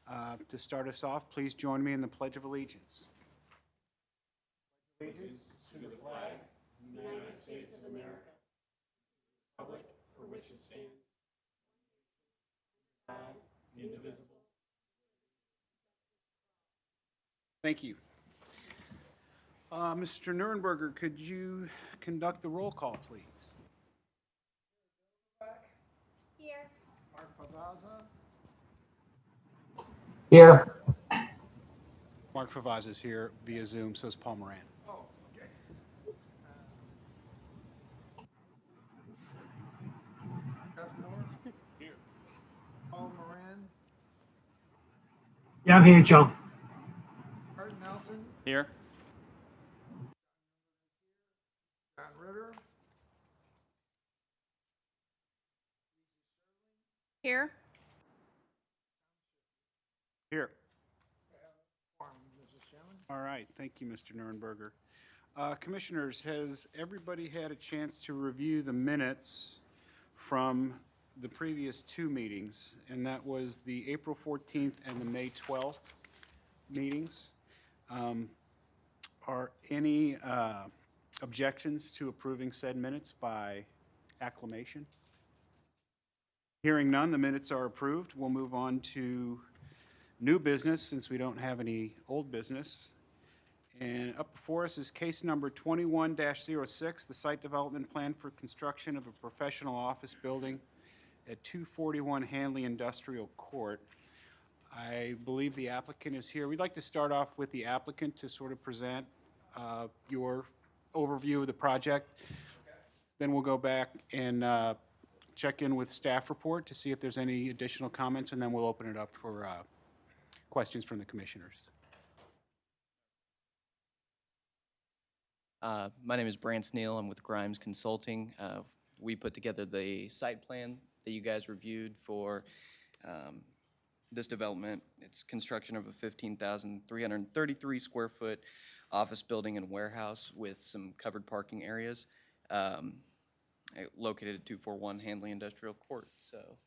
To start us off, please join me in the Pledge of Allegiance. Allegiance to the flag of the United States of America, republic for which it stands, God, indivisible. Thank you. Mr. Nuremberger, could you conduct the roll call, please? Here. Mark Favazza. Here. Mark Favazza is here via Zoom, so is Paul Moran. Oh, okay. Jeff Moore? Here. Paul Moran? Yeah, I'm here, John. Art Nelson? Here. John Ritter? Here. Here. Mrs. Chairman? All right, thank you, Mr. Nuremberger. Commissioners, has everybody had a chance to review the minutes from the previous two meetings? And that was the April 14th and the May 12th meetings. Are any objections to approving said minutes by acclamation? Hearing none, the minutes are approved. We'll move on to new business, since we don't have any old business. And up before us is case number 21-06, the site development plan for construction of a professional office building at 241 Hanley Industrial Court. I believe the applicant is here. We'd like to start off with the applicant to sort of present your overview of the project. Then we'll go back and check in with staff report to see if there's any additional comments, and then we'll open it up for questions from the commissioners. My name is Brant Neal. I'm with Grimes Consulting. We put together the site plan that you guys reviewed for this development. It's construction of a 15,333 square foot office building and warehouse with some covered parking areas located at 241 Hanley Industrial Court. So.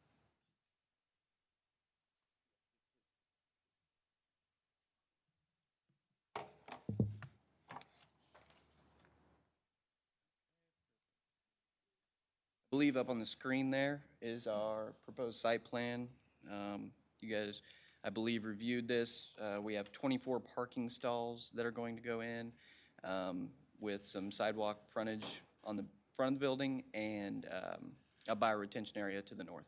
I believe up on the screen there is our proposed site plan. You guys, I believe, reviewed this. We have 24 parking stalls that are going to go in with some sidewalk frontage on the front of the building and a bioretention area to the north.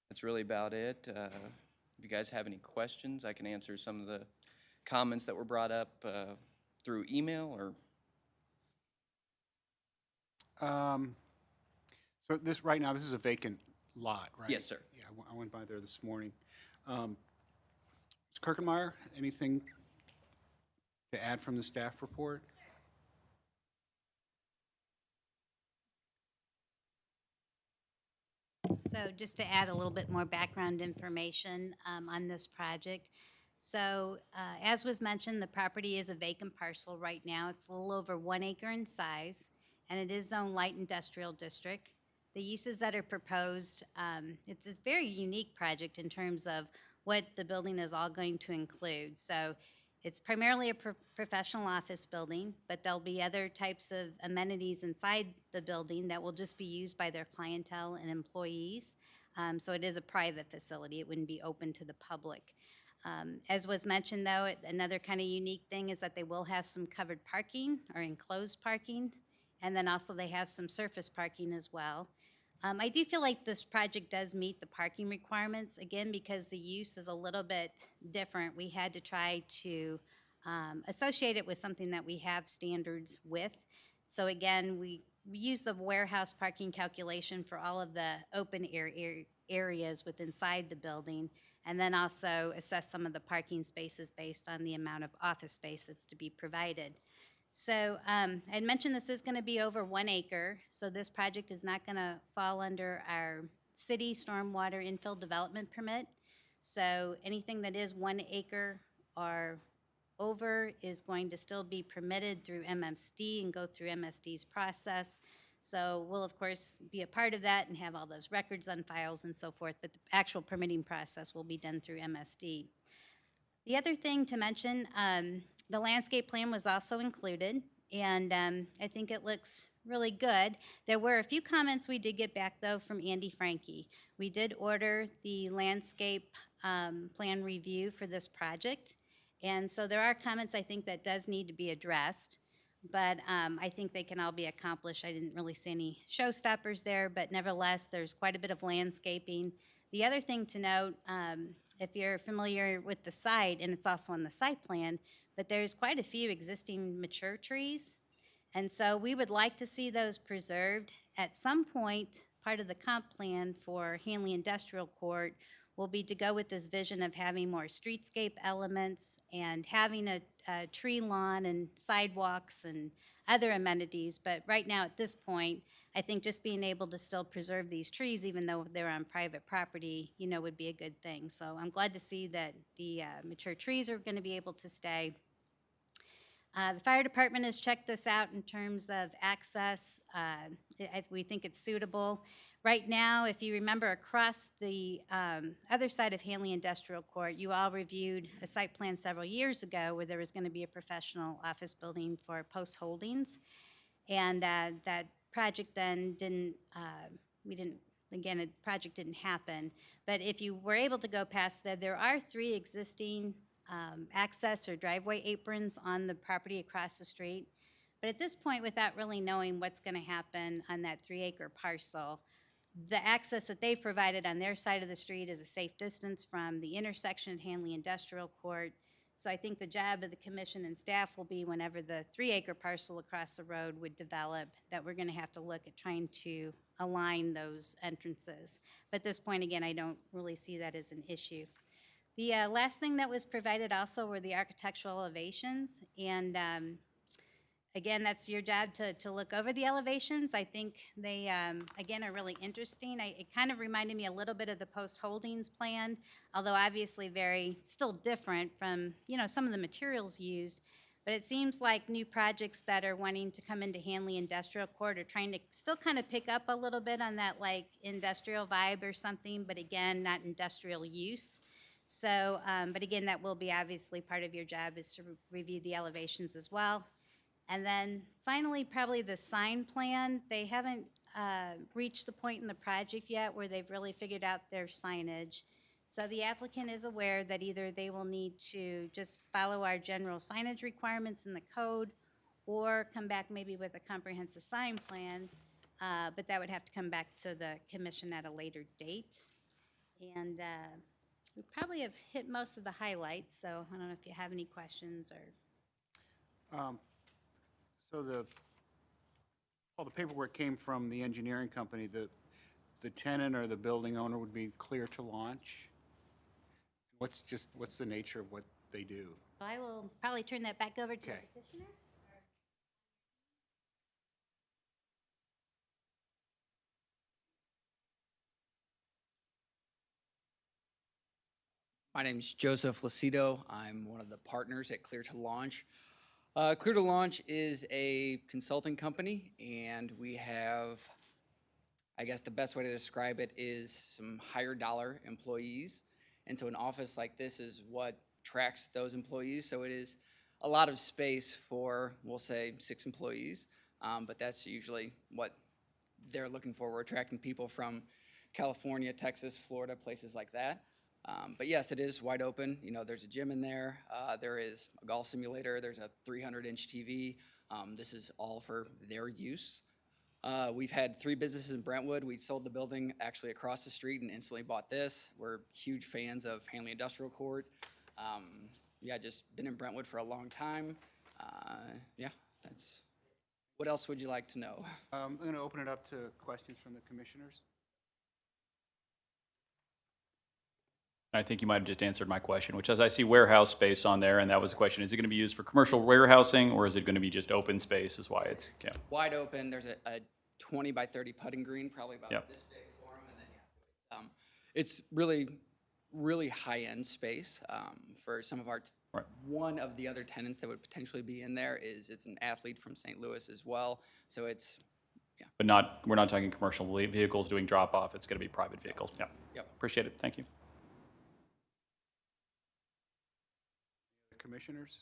That's really about it. If you guys have any questions, I can answer some of the comments that were brought up through email or. So this, right now, this is a vacant lot, right? Yes, sir. Yeah, I went by there this morning. Ms. Kirkenmeyer, anything to add from the staff report? So just to add a little bit more background information on this project. So as was mentioned, the property is a vacant parcel right now. It's a little over 1 acre in size, and it is zoned light industrial district. The uses that are proposed, it's a very unique project in terms of what the building is all going to include. So it's primarily a professional office building, but there'll be other types of amenities inside the building that will just be used by their clientele and employees. So it is a private facility. It wouldn't be open to the public. As was mentioned, though, another kind of unique thing is that they will have some covered parking or enclosed parking, and then also they have some surface parking as well. I do feel like this project does meet the parking requirements, again, because the use is a little bit different. We had to try to associate it with something that we have standards with. So again, we use the warehouse parking calculation for all of the open areas within inside the building, and then also assess some of the parking spaces based on the amount of office space that's to be provided. So I mentioned this is going to be over 1 acre, so this project is not going to fall under our city stormwater infill development permit. So anything that is 1 acre or over is going to still be permitted through MSD and go through MSD's process. So we'll, of course, be a part of that and have all those records on files and so forth, but the actual permitting process will be done through MSD. The other thing to mention, the landscape plan was also included, and I think it looks really good. There were a few comments we did get back, though, from Andy Frankie. We did order the landscape plan review for this project, and so there are comments I think that does need to be addressed, but I think they can all be accomplished. I didn't really see any showstoppers there, but nevertheless, there's quite a bit of landscaping. The other thing to note, if you're familiar with the site, and it's also on the site plan, but there's quite a few existing mature trees. And so we would like to see those preserved. At some point, part of the comp plan for Hanley Industrial Court will be to go with this vision of having more streetscape elements and having a tree lawn and sidewalks and other amenities. But right now, at this point, I think just being able to still preserve these trees, even though they're on private property, would be a good thing. So I'm glad to see that the mature trees are going to be able to stay. The fire department has checked this out in terms of access. We think it's suitable. Right now, if you remember, across the other side of Hanley Industrial Court, you all reviewed a site plan several years ago where there was going to be a professional office building for Post Holdings. And that project then didn't, the project didn't happen. But if you were able to go past that, there are 3 existing access or driveway aprons on the property across the street. But at this point, without really knowing what's going to happen on that 3-acre parcel, the access that they've provided on their side of the street is a safe distance from the intersection at Hanley Industrial Court. So I think the job of the commission and staff will be, whenever the 3-acre parcel across the road would develop, that we're going to have to look at trying to align those entrances. But at this point, again, I don't really see that as an issue. The last thing that was provided also were the architectural elevations, and again, that's your job to look over the elevations. I think they, again, are really interesting. It kind of reminded me a little bit of the Post Holdings plan, although obviously still different from, some of the materials used. But it seems like new projects that are wanting to come into Hanley Industrial Court are trying to still kind of pick up a little bit on that industrial vibe or something, but again, not industrial use. So, but again, that will be obviously part of your job, is to review the elevations as well. And then finally, probably the sign plan. They haven't reached the point in the project yet where they've really figured out their signage. So the applicant is aware that either they will need to just follow our general signage requirements in the code, or come back maybe with a comprehensive sign plan, but that would have to come back to the commission at a later date. And we probably have hit most of the highlights, so I don't know if you have any questions or. So all the paperwork came from the engineering company. The tenant or the building owner would be clear to launch? What's the nature of what they do? So I will probably turn that back over to the Okay. petitioner. My name is Joseph Lacido. I'm one of the partners at Clear to Launch. Clear to Launch is a consulting company, and we have, I guess the best way to describe it is some higher dollar employees. And so an office like this is what attracts those employees. So it is a lot of space for, we'll say, 6 employees, but that's usually what they're looking for. We're attracting people from California, Texas, Florida, places like that. But yes, it is wide open. There's a gym in there. There is a golf simulator. There's a 300-inch TV. This is all for their use. We've had 3 businesses in Brentwood. We sold the building actually across the street and instantly bought this. We're huge fans of Hanley Industrial Court. Just been in Brentwood for a long time. That's. What else would you like to know? I'm going to open it up to questions from the commissioners. I think you might have just answered my question, which is I see warehouse space on there, and that was the question. Is it going to be used for commercial warehousing, or is it going to be just open space is why it's, yeah. Wide open. There's a 20 by 30 putting green, probably about Yep. this big for them. And then, it's really, really high-end space for some of our, Right. one of the other tenants that would potentially be in there it's an athlete from St. Louis as well. So it's But not, we're not talking commercial vehicles doing drop-off, it's going to be private vehicles. Yeah. Yep. Appreciate it, thank you. Commissioners?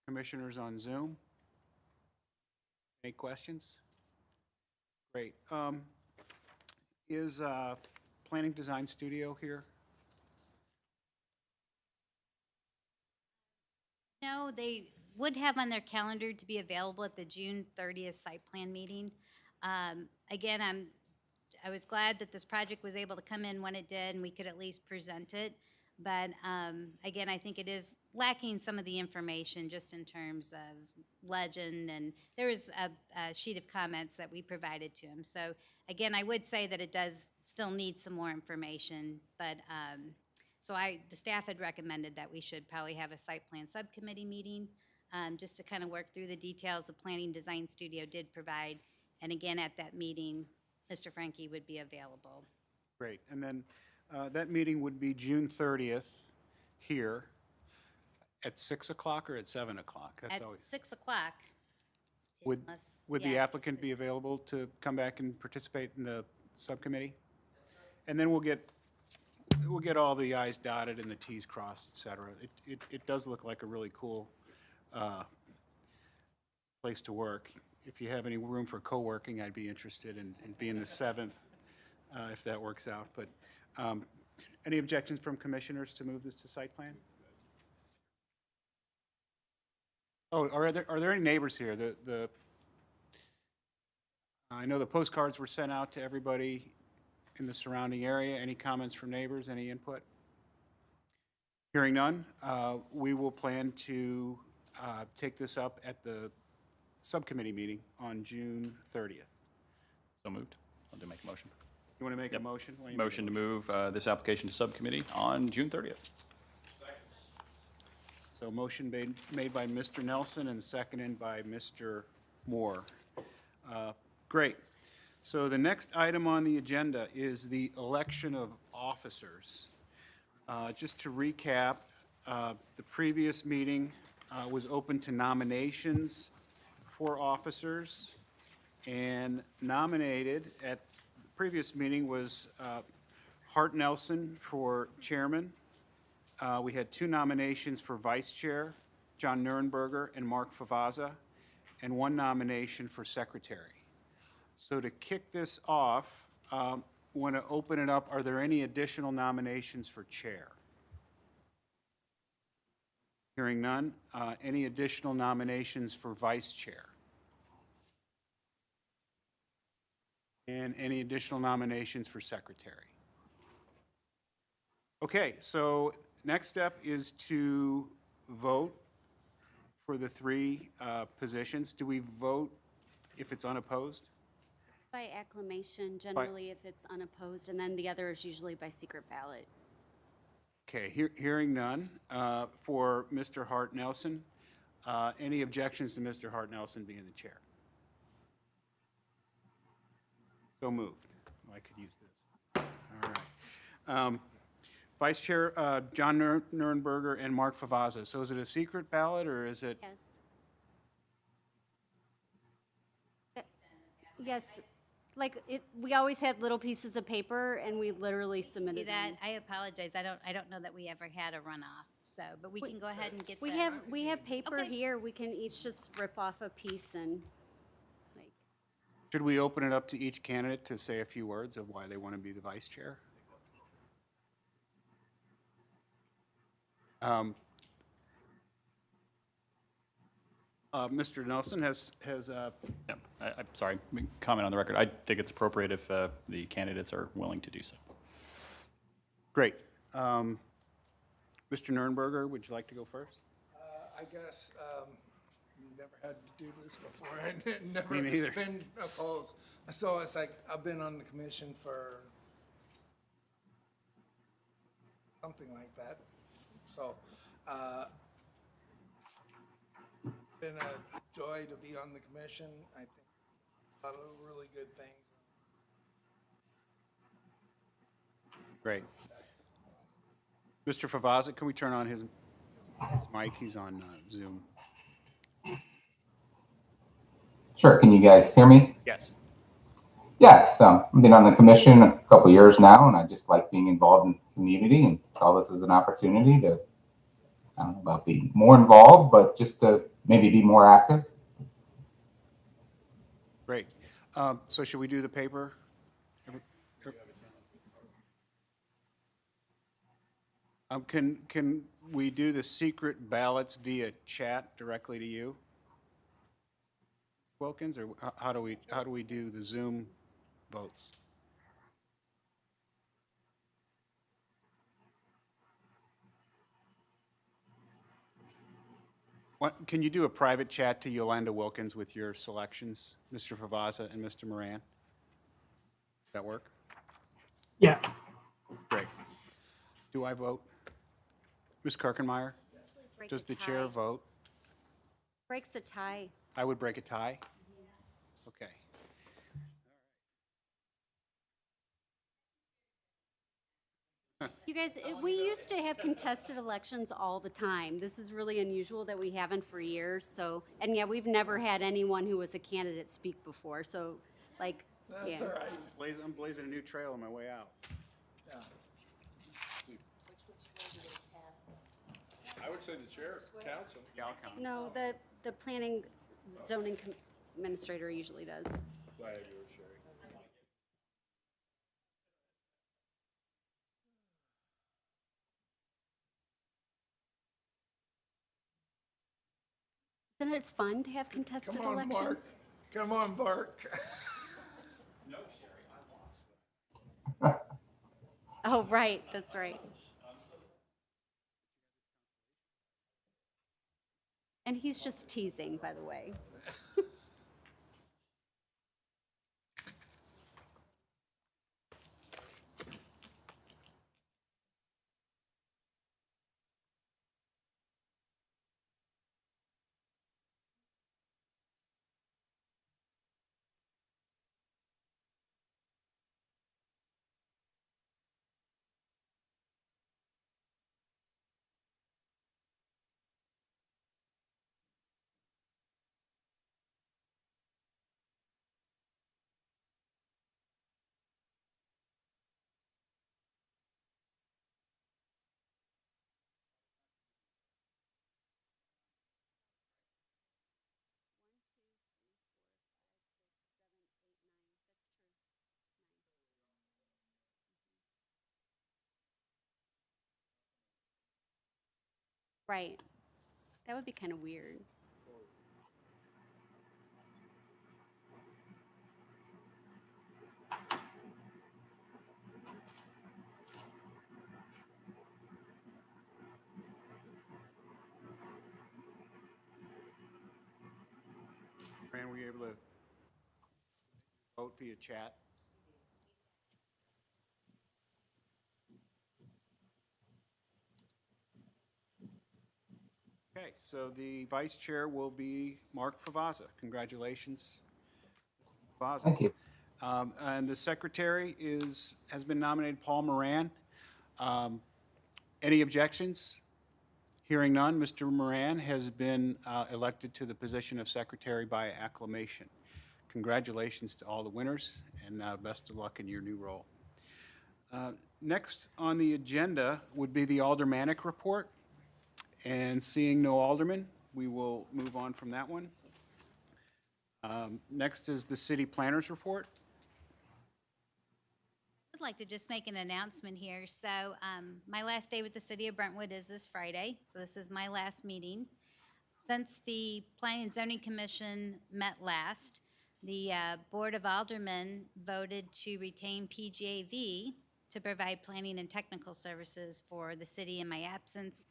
Commissioners on Zoom? Any questions? Great. Is Planning Design Studio here? No, they would have on their calendar to be available at the June 30th site plan meeting. Again, I was glad that this project was able to come in when it did, and we could at least present it. But again, I think it is lacking some of the information just in terms of legend, and there was a sheet of comments that we provided to him. So again, I would say that it does still need some more information, but so the staff had recommended that we should probably have a site plan subcommittee meeting, just to kind of work through the details the Planning Design Studio did provide. And again, at that meeting, Mr. Frankie would be available. Great. And then that meeting would be June 30th here at 6 o'clock or at 7 o'clock? That's At always. 6 o'clock. Would unless- would the yeah, applicant be available to come back and participate in the subcommittee? And then we'll get all the i's dotted and the t's crossed, et cetera. It does look like a really cool place to work. If you have any room for co-working, I'd be interested in being the 7th, if that works out. But any objections from commissioners to move this to site plan? Oh, are there any neighbors here? I know the postcards were sent out to everybody in the surrounding area. Any comments from neighbors, any input? Hearing none, we will plan to take this up at the subcommittee meeting on June 30th. So moved. I'll do make a motion. You want to make a Yep. motion? Why don't you make a Motion to move this application to subcommittee on June 30th. So motion made by Mr. Nelson and seconded by Mr. Moore. Great. So the next item on the agenda is the election of officers. Just to recap, the previous meeting was open to nominations for officers, and nominated at the previous meeting was Hart Nelson for chairman. We had 2 nominations for vice chair, John Nurenberger and Mark Favazza, and 1 nomination for secretary. So to kick this off, want to open it up, are there any additional nominations for chair? Hearing none. Any additional nominations for vice chair? And any additional nominations for secretary? Okay, so next step is to vote for the 3 positions. Do we vote if it's unopposed? By acclamation, generally if it's unopposed, and then the other is usually by secret ballot. Okay, hearing none for Mr. Hart Nelson. Any objections to Mr. Hart Nelson being the chair? So moved. Oh, I could use this. All right. Vice Chair John Nurenberger and Mark Favazza. So is it a secret ballot or is it? Yes. Yes, like we always had little pieces of paper and we literally See submitted that, them. I apologize, I don't know that we ever had a runoff, so, but we can go ahead and get We the- have paper Okay. here, we can each just rip off a piece and like, Should we open it up to each candidate to say a few words of why they want to be the vice chair? Mr. Nelson has Yeah, I'm sorry, comment on the record. I think it's appropriate if the candidates are willing to do so. great. Mr. Nurenberger, would you like to go first? I guess, never had to do this before and never Me neither. been opposed. So it's like, I've been on the commission for something like that. So, been a joy to be on the commission. I think a lot of really good things. Great. Mr. Favazza, can we turn on his mic? He's on Zoom. Sure. Can you guys hear me? Yes. Yes. I've been on the commission a couple years now, and I just like being involved in the community and saw this as an opportunity to, I don't know about being more involved, but just to maybe be more active. Great. So should we do the paper? Can we do the secret ballots via chat directly to you, Wilkins, or how do we do the Zoom votes? Can you do a private chat to Yolanda Wilkins with your selections, Mr. Favazza and Mr. Moran? Does that work? Yeah. Great. Do I vote? Ms. Kirkenmeyer, Break does a the chair tie. vote? Breaks a tie. I would break a tie? Okay. You guys, we used to have contested elections all the time. This is really unusual that we haven't for years, so, and yeah, we've never had anyone who was a candidate speak before, so, like, yeah. That's all right. I'm blazing a new trail on my way out. I would say the chair counts them. Yeah, I'll count. No, the planning zoning administrator usually does. Glad you were sharing. Isn't it fun to have contested Come on, Mark. elections? Come on, Mark. Oh, right, that's right. And he's just teasing, by the way. Right. That would be kind of weird. Fran, were you able to vote via chat? Okay, so the vice chair will be Mark Favazza. Congratulations, Favazza. Thank you. And the secretary has been nominated Paul Moran. Any objections? Hearing none, Mr. Moran has been elected to the position of secretary by acclamation. Congratulations to all the winners, and best of luck in your new role. Next on the agenda would be the aldermanic report. And seeing no alderman, we will move on from that one. Next is the city planners report. I'd like to just make an announcement here. So my last day with the city of Brentwood is this Friday, so this is my last meeting. Since the Planning and Zoning Commission met last, the Board of Aldermen voted to retain PGAV to provide planning and technical services for the city in my absence.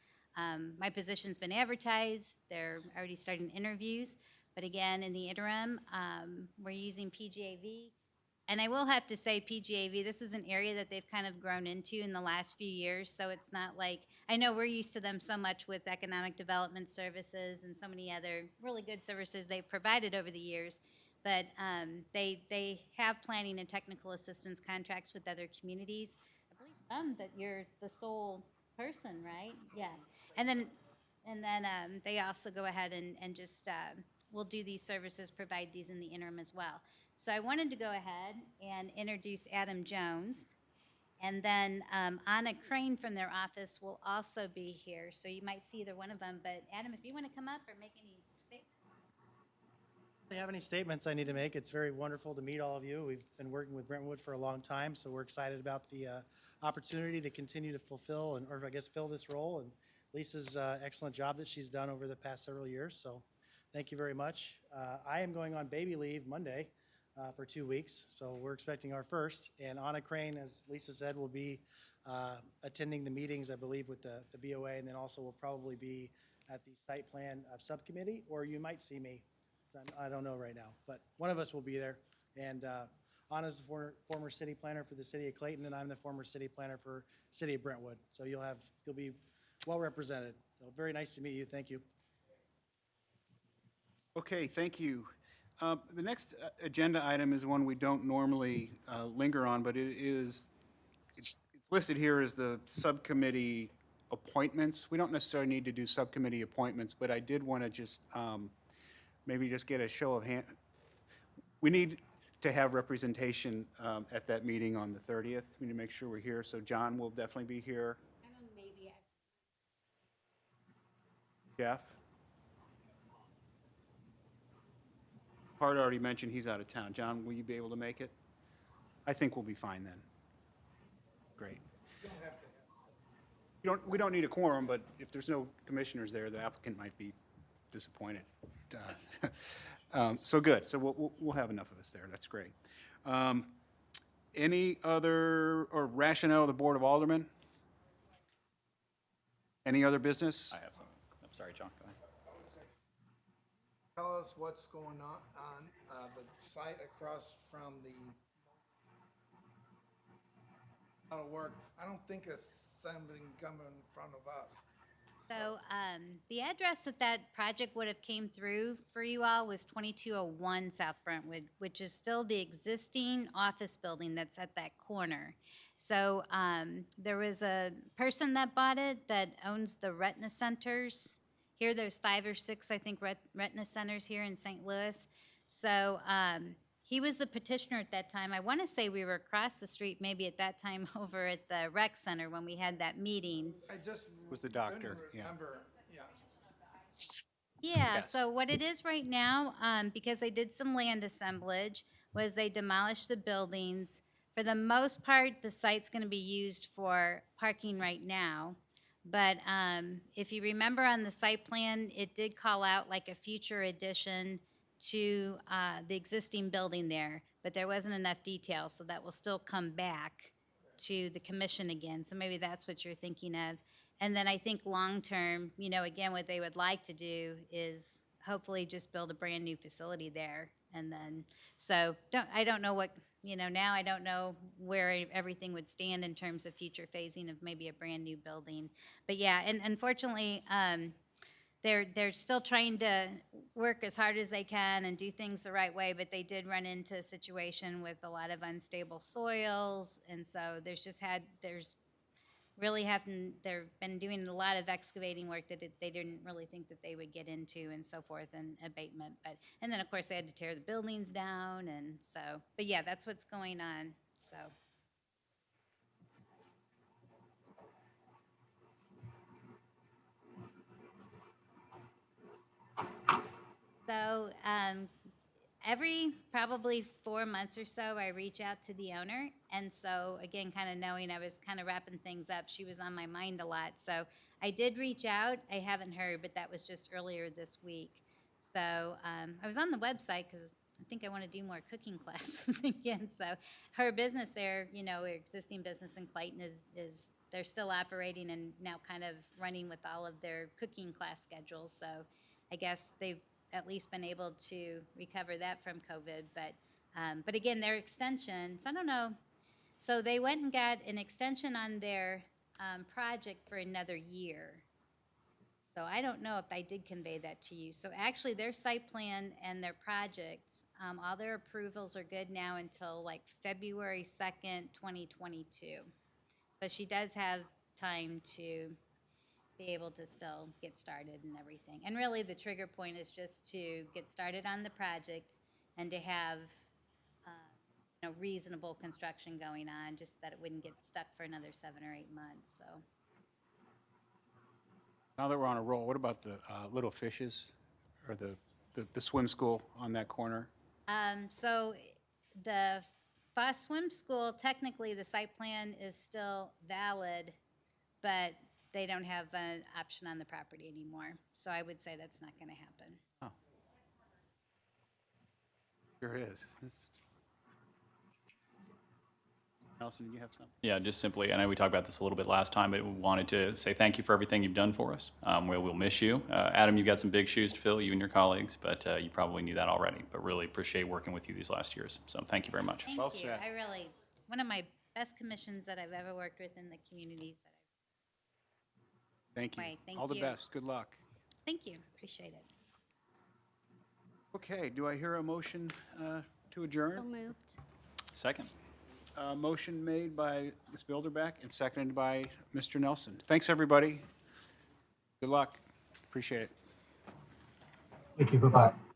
My position's been advertised. They're already starting interviews. But again, in the interim, we're using PGAV. And I will have to say, PGAV, this is an area that they've kind of grown into in the last few years, so it's not like, I know we're used to them so much with economic development services and so many other really good services they've provided over the years, but they have planning and technical assistance contracts with other communities. I believe that you're the sole person, right? Yeah. And then they also go ahead and just will do these services, provide these in the interim as well. So I wanted to go ahead and introduce Adam Jones. And then Anna Crane from their office will also be here. So you might see either one of them. But Adam, if you want to come up or make any statements. If you have any statements I need to make, it's very wonderful to meet all of you. We've been working with Brentwood for a long time, so we're excited about the opportunity to continue to fulfill or I guess fill this role, and Lisa's excellent job that she's done over the past several years. So thank you very much. I am going on baby leave Monday for 2 weeks, so we're expecting our first. And Anna Crane, as Lisa said, will be attending the meetings, I believe, with the BOA, and then also will probably be at the site plan subcommittee, or you might see me. I don't know right now, but one of us will be there. And Anna's the former city planner for the city of Clayton, and I'm the former city planner for city of Brentwood. So you'll be well represented. So very nice to meet you. Thank you. Okay, thank you. The next agenda item is one we don't normally linger on, but it's listed here as the subcommittee appointments. We don't necessarily need to do subcommittee appointments, but I did want to just maybe just get a show of hand. We need to have representation at that meeting on the 30th. We need to make sure we're here. So John will definitely be here. Jeff? Hart already mentioned he's out of town. John, will you be able to make it? I think we'll be fine then. Great. We don't need a quorum, but if there's no commissioners there, the applicant might be disappointed. So good. So we'll have enough of us there. That's great. Any other or rationale of the Board of Aldermen? Any other business? I have some. I'm sorry, John, go ahead. Tell us what's going on the site across from the out of work. I don't think it's something coming in front of us. So the address that project would have came through for you all was 2201 South Brentwood, which is still the existing office building that's at that corner. So there was a person that bought it that owns the retina centers. Here there's 5 or 6, I think, retina centers here in St. Louis. So he was the petitioner at that time. I want to say we were across the street maybe at that time over at the rec center when we had that meeting. I just Was the doctor, couldn't yeah. remember. Yeah. Yeah, Yes. so what it is right now, because they did some land assemblage, was they demolished the buildings. For the most part, the site's going to be used for parking right now. But if you remember on the site plan, it did call out like a future addition to the existing building there, but there wasn't enough detail, so that will still come back to the commission again. So maybe that's what you're thinking of. And then I think long-term, again, what they would like to do is hopefully just build a brand-new facility there. And then, so I don't know what, now I don't know where everything would stand in terms of future phasing of maybe a brand-new building. But yeah, and unfortunately, they're still trying to work as hard as they can and do things the right way, but they did run into a situation with a lot of unstable soils. And so they've been doing a lot of excavating work that they didn't really think that they would get into and so forth, and abatement. And then of course they had to tear the buildings down, and so, but yeah, that's what's going on, so. So, every probably 4 months or so, I reach out to the owner. And so, again, kind of knowing I was kind of wrapping things up, she was on my mind a lot. So I did reach out. I haven't heard, but that was just earlier this week. So I was on the website because I think I want to do more cooking classes again. So her business there, her existing business in Clayton is they're still operating and now kind of running with all of their cooking class schedules. So I guess they've at least been able to recover that from COVID. But again, their extension, so I don't know. So they went and got an extension on their project for another year. So I don't know if I did convey that to you. So actually their site plan and their projects, all their approvals are good now until like February 2nd, 2022. So she does have time to be able to still get started and everything. And really, the trigger point is just to get started on the project and to have reasonable construction going on, just that it wouldn't get stuck for another 7 or 8 months, so. Now that we're on a roll, what about the Little Fishes or the swim school on that corner? So the Foss Swim School, technically, the site plan is still valid, but they don't have an option on the property anymore. So I would say that's not going to happen. Sure is. Nelson, do you have something? Yeah, just simply, I know we talked about this a little bit last time, but we wanted to say thank you for everything you've done for us. We'll miss you. Adam, you've got some big shoes to fill, you and your colleagues, but you probably knew that already. But really appreciate working with you these last years. So thank you very much. Thank Well you. said. I really, one of my best commissions that I've ever worked with in the communities that Thank you. Right, thank All the you. best. Good luck. Thank you, appreciate it. Okay, do I hear a motion to So adjourn? moved. Second. Motion made by Ms. Bilderbeck and seconded by Mr. Nelson. Thanks, everybody. Good luck. Appreciate it. Thank you. Bye-bye.